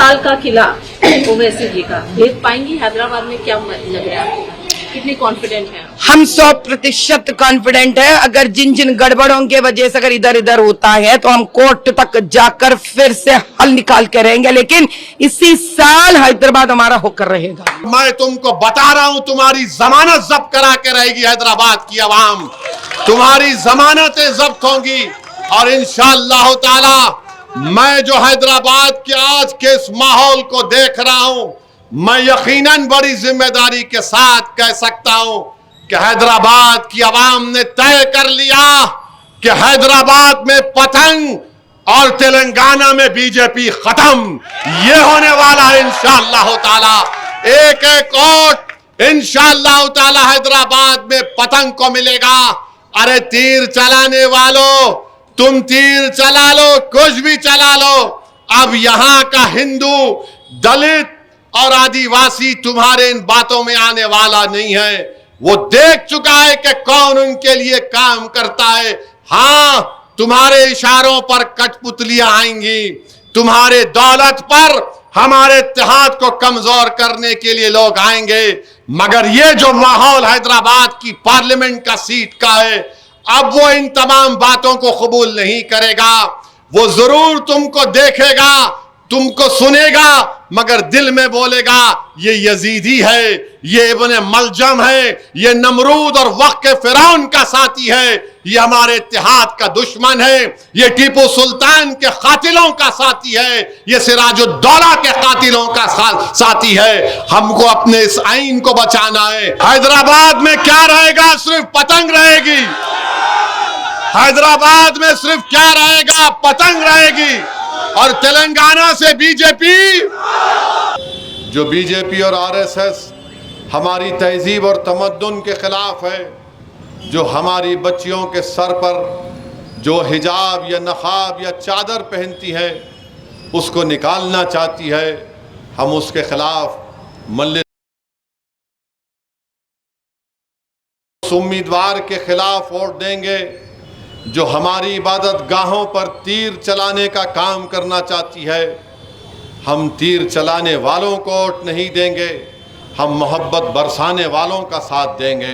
साल का किला ओवैसी जी का भेज पाएंगी हैदराबाद में? क्या लग रहा है, कितनी कॉन्फिडेंट है? हम 100% कॉन्फिडेंट है। अगर जिन जिन गड़बड़ों के वजह से अगर इधर इधर होता है तो हम कोर्ट तक जाकर फिर से हल निकाल के रहेंगे, लेकिन इसी साल हैदराबाद हमारा होकर रहेगा। मैं तुमको बता रहा हूं, तुम्हारी जमानत जब्त करा के रहेगी हैदराबाद की आवाम, तुम्हारी जमानतें जब्त होंगी। और इंशाअल्लाह ताला मैं जो हैदराबाद के आज के इस माहौल को देख रहा हूं, मैं यकीनन बड़ी जिम्मेदारी के साथ कह सकता हूं कि हैदराबाद की आवाम ने तय कर लिया कि हैदराबाद में पतंग और तेलंगाना में बीजेपी खत्म। ये होने वाला है इंशाअल्लाह ताला। एक एक वोट इंशाअल्लाह ताला हैदराबाद में पतंग को मिलेगा। अरे तीर चलाने वालों, तुम तीर चला लो, कुछ भी चला लो, अब यहां का हिंदू, दलित और आदिवासी तुम्हारे इन बातों में आने वाला नहीं है। वो देख चुका है कि कौन उनके लिए काम करता है। हां, तुम्हारे इशारों पर कठपुतलियां आएंगी, तुम्हारे दौलत पर हमारे इत्तेहाद को कमजोर करने के लिए लोग आएंगे, मगर ये जो माहौल हैदराबाद की पार्लियामेंट का सीट का है, अब वो इन तमाम बातों को कबूल नहीं करेगा। वो जरूर तुमको देखेगा, तुमको सुनेगा, मगर दिल में बोलेगा ये यजीदी है, ये इब्ने मलजम है, ये नमरूद और वक्त के फिरौन का साथी है, ये हमारे इत्तेहाद का दुश्मन है, ये टीपू सुल्तान के कातिलों का साथी है, ये सिराजुद्दौला के कातिलों का साथी है। हमको अपने इस आइन को बचाना है। हैदराबाद में क्या रहेगा? सिर्फ पतंग रहेगी। हैदराबाद में सिर्फ क्या रहेगा? पतंग रहेगी। और तेलंगाना से बीजेपी, जो बीजेपी और आरएसएस हमारी तहजीब और तमद्दुन के खिलाफ है, जो हमारी बच्चियों के सर पर जो हिजाब या नकाब या चादर पहनती है उसको निकालना चाहती है, हम उसके खिलाफ मल्ले उम्मीदवार के खिलाफ वोट देंगे जो हमारी इबादत गाहों पर तीर चलाने का काम करना चाहती है। हम तीर चलाने वालों को वोट नहीं देंगे, हम मोहब्बत बरसाने वालों का साथ देंगे।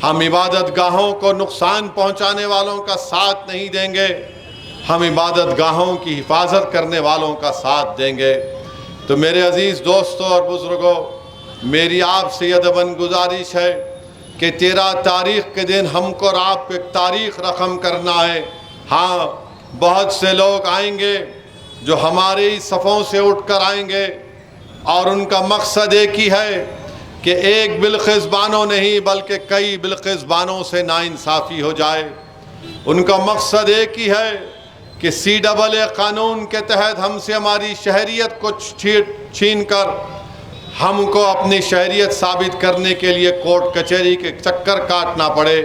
हम इबादत गाहों को नुकसान पहुंचाने वालों का साथ नहीं देंगे, हम इबादत गाहों की हिफाजत करने वालों का साथ देंगे। तो मेरे अजीज़ दोस्तों और बुज़ुर्गों, मेरी आपसे ये अदबन गुजारिश है कि 13 तारीख के दिन हमको और आपको एक तारीख रकम करना है। हाँ, बहुत से लोग आएंगे जो हमारे ही सफ़ों से उठकर आएंगे और उनका मकसद एक ही है कि एक बिल्किस बानो नहीं बल्कि कई बिल्किस बानों से नाइंसाफ़ी हो जाए। उनका मकसद एक ही है कि CAA कानून के तहत हमसे हमारी शहरियत को छीन कर हमको अपनी शहरियत साबित करने के लिए कोर्ट कचहरी के चक्कर काटना पड़े।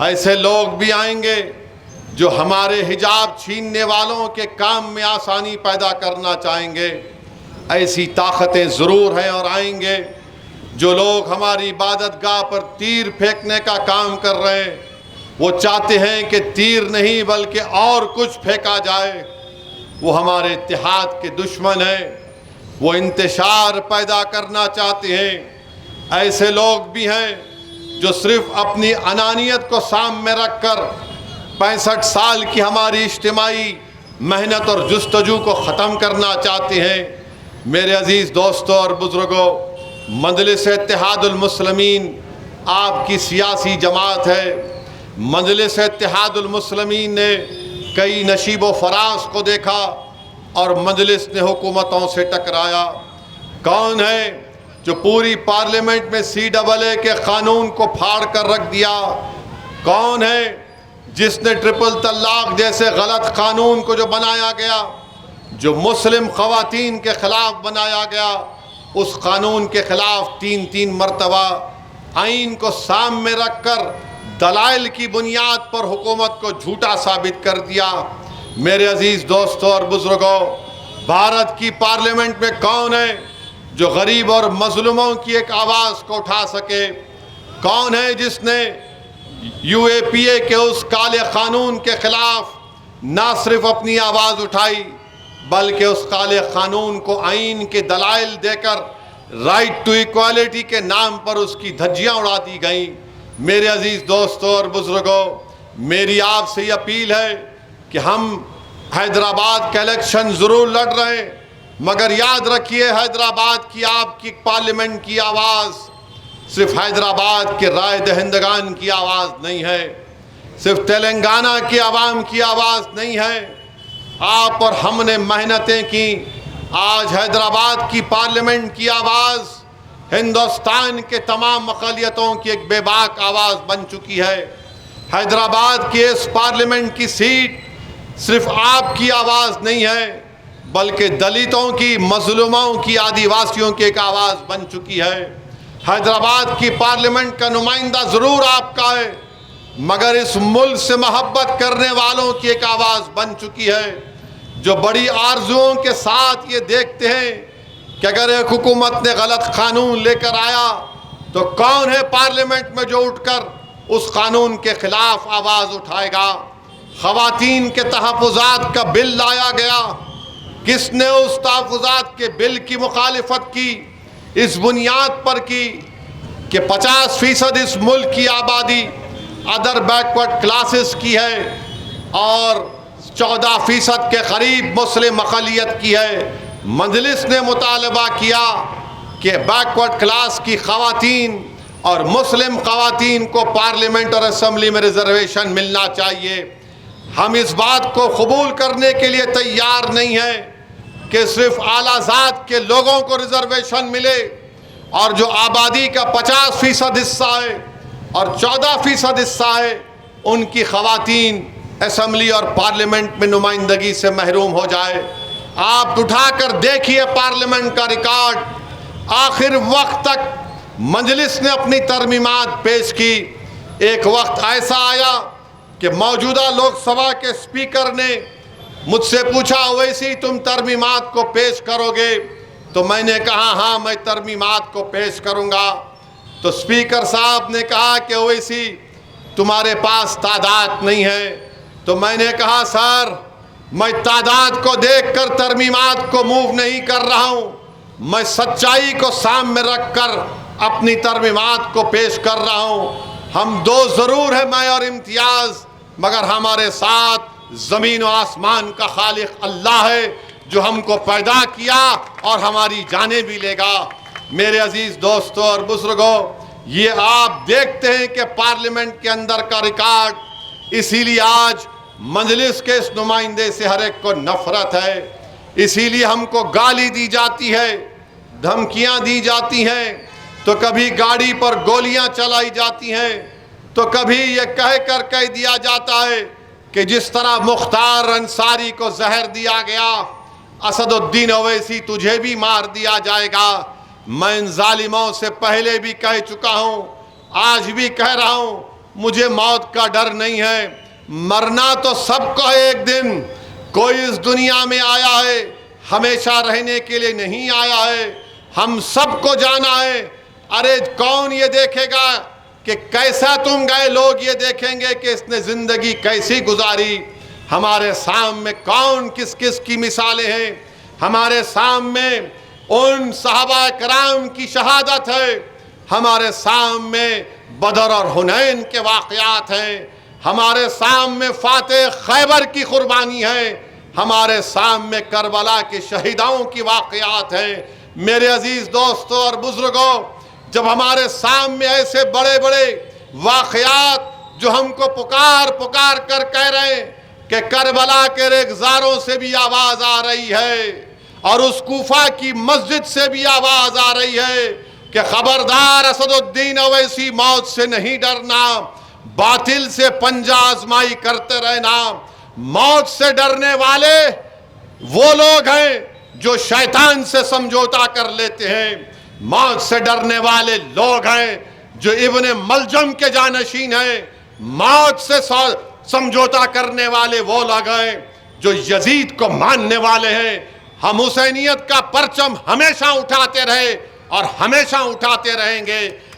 ऐसे लोग भी आएंगे जो हमारे हिजाब छीनने वालों के काम में आसानी पैदा करना चाहेंगे। ऐसी ताकतें ज़रूर हैं और आएंगे। जो लोग हमारी इबादत गाह पर तीर फेंकने का काम कर रहे हैं, वो चाहते हैं कि तीर नहीं बल्कि और कुछ फेंका जाए। वो हमारे इत्तेहाद के दुश्मन हैं, वो इंतशार पैदा करना चाहते हैं। ऐसे लोग भी हैं जो सिर्फ अपनी अनानियत को सामने रखकर 65 साल की हमारी इज्तिमाई मेहनत और जुस्तजू को ख़त्म करना चाहते हैं। मेरे अजीज़ दोस्तों और बुज़ुर्गों, मजलिस इत्तेहादुल मुस्लिमीन आपकी सियासी जमात है। मजलिस इत्तेहादुल मुस्लिमीन ने कई नशीब व फराज को देखा और मजलिस ने हुकूमतों से टकराया। कौन है जो पूरी पार्लियामेंट में CAA के कानून को फाड़ कर रख दिया? कौन है जिसने ट्रिपल तलाक जैसे गलत कानून को जो बनाया गया, जो मुस्लिम ख़वातीन के ख़िलाफ़ बनाया गया, उस कानून के ख़िलाफ़ 3 मरतबा आइन को सामने रख कर दलाइल की बुनियाद पर हुकूमत को झूठा साबित कर दिया। मेरे अजीज़ दोस्तों और बुज़ुर्गों, भारत की पार्लियामेंट में कौन है जो गरीब और मजलूमों की एक आवाज़ को उठा सके? कौन है जिसने UAPA के उस काले कानून के ख़िलाफ़ ना सिर्फ अपनी आवाज़ उठाई बल्कि उस काले कानून को आइन के दलाइल देकर राइट टू इक्वालिटी के नाम पर उसकी धज्जियां उड़ा दी गई। मेरे अजीज दोस्तों और बुजुर्गों, मेरी आपसे ये अपील है कि हम हैदराबाद का इलेक्शन ज़रूर लड़ रहे हैं, मगर याद रखिए हैदराबाद की आपकी पार्लियामेंट की आवाज़ सिर्फ हैदराबाद के राय दहिंदगान की आवाज़ नहीं है, सिर्फ तेलंगाना की आवाम की आवाज़ नहीं है। आप और हमने मेहनतें की, आज हैदराबाद की पार्लियामेंट की आवाज़ हिंदुस्तान के तमाम अक़लियतों की एक बेबाक आवाज़ बन चुकी है। हैदराबाद की इस पार्लियामेंट की सीट सिर्फ आपकी आवाज़ नहीं है, बल्कि दलितों की, मजलूमों की, आदिवासियों की एक आवाज़ बन चुकी है। हैदराबाद की पार्लियामेंट का नुमाइंदा ज़रूर आपका है, मगर इस मुल्क से मोहब्बत करने वालों की एक आवाज़ बन चुकी है, जो बड़ी आरजुओं के साथ ये देखते हैं कि अगर एक हुकूमत ने गलत कानून लेकर आया तो कौन है पार्लियामेंट में जो उठकर उस कानून के खिलाफ आवाज़ उठाएगा। ख़वातीन के तहफ़्फ़ुज़ात का बिल लाया गया, किसने उस तहफ़्फ़ुज़ात के बिल की मुखालिफत की? इस बुनियाद पर की कि 50% इस मुल्क की आबादी अदर बैकवर्ड क्लासेस की है और 14% के करीब मुस्लिम अक़लियत की है। मजलिस ने मुतालबा किया कि बैकवर्ड क्लास की ख़वातीन और मुस्लिम ख़वातीन को पार्लियामेंट और असम्बली में रिजर्वेशन मिलना चाहिए। हम इस बात को कबूल करने के लिए तैयार नहीं हैं कि सिर्फ आला ज़ात के लोगों को रिजर्वेशन मिले और जो आबादी का 50% हिस्सा है और 14% हिस्सा है उनकी ख़वातीन असम्बली और पार्लियामेंट में नुमाइंदगी से महरूम हो जाए। आप उठाकर देखिए पार्लियामेंट का रिकॉर्ड, आखिर वक्त तक मजलिस ने अपनी तरमीमात पेश की। एक वक्त ऐसा आया कि मौजूदा लोकसभा के स्पीकर ने मुझसे पूछा, ओवैसी तुम तरमीमात को पेश करोगे? तो मैंने कहा हाँ, मैं तरमीमात को पेश करूँगा। तो स्पीकर साहब ने कहा कि ओवैसी तुम्हारे पास तादाद नहीं है। तो मैंने कहा सर, मैं तादाद को देखकर तरमीमात को मूव नहीं कर रहा हूँ, मैं सच्चाई को सामने रखकर अपनी तरमीमात को पेश कर रहा हूँ। हम दो ज़रूर है, मैं और इम्तियाज़, मगर हमारे साथ ज़मीन व आसमान का खालिक अल्लाह है जो हमको पैदा किया और हमारी जानें भी लेगा। मेरे अजीज़ दोस्तों और बुजुर्गों, ये आप देखते हैं कि पार्लियामेंट के अंदर का रिकॉर्ड, इसीलिए आज मजलिस के इस नुमाइंदे से हर एक को नफ़रत है, इसीलिए हमको गाली दी जाती है, धमकियां दी जाती हैं, तो कभी गाड़ी पर गोलियां चलाई जाती हैं, तो कभी ये कह दिया जाता है कि जिस तरह मुख्तार अंसारी को जहर दिया गया, असदुद्दीन ओवैसी तुझे भी मार दिया जाएगा। मैं इन जालिमों से पहले भी कह चुका हूँ, आज भी कह रहा हूँ, मुझे मौत का डर नहीं है। मरना तो सबको है एक दिन, कोई इस दुनिया में आया है हमेशा रहने के लिए नहीं आया है, हम सबको जाना है। अरे कौन ये देखेगा कि कैसा तुम गए, लोग ये देखेंगे कि इसने ज़िंदगी कैसी गुजारी। हमारे सामने कौन किस किस की मिसालें हैं, हमारे सामने उन सहाबा कराम की शहादत है, हमारे सामने बदर और हुनैन के वाक़यात हैं, हमारे सामने फातेह खैबर की कुर्बानी है, हमारे सामने करबला के शहीदाओं की वाक़यात हैं। मेरे अजीज़ दोस्तों और बुज़ुर्गों, जब हमारे सामने ऐसे बड़े बड़े वाक़यात जो हमको पुकार पुकार कर कह रहे हैं कि करबला के रेगज़ारों से भी आवाज़ आ रही है और उस कूफा की मस्जिद से भी आवाज़ आ रही है कि खबरदार असदुद्दीन ओवैसी, मौत से नहीं डरना, बातिल से पंजा आजमाई करते रहना। मौत से डरने वाले वो लोग हैं जो शैतान से समझौता कर लेते हैं, मौत से डरने वाले लोग हैं जो इब्ने मलजम के जानशीन हैं, मौत से समझौता करने वाले वो लोग हैं जो यजीद को मानने वाले हैं। हम हुसैनियत का परचम हमेशा उठाते रहे और हमेशा उठाते रहेंगे।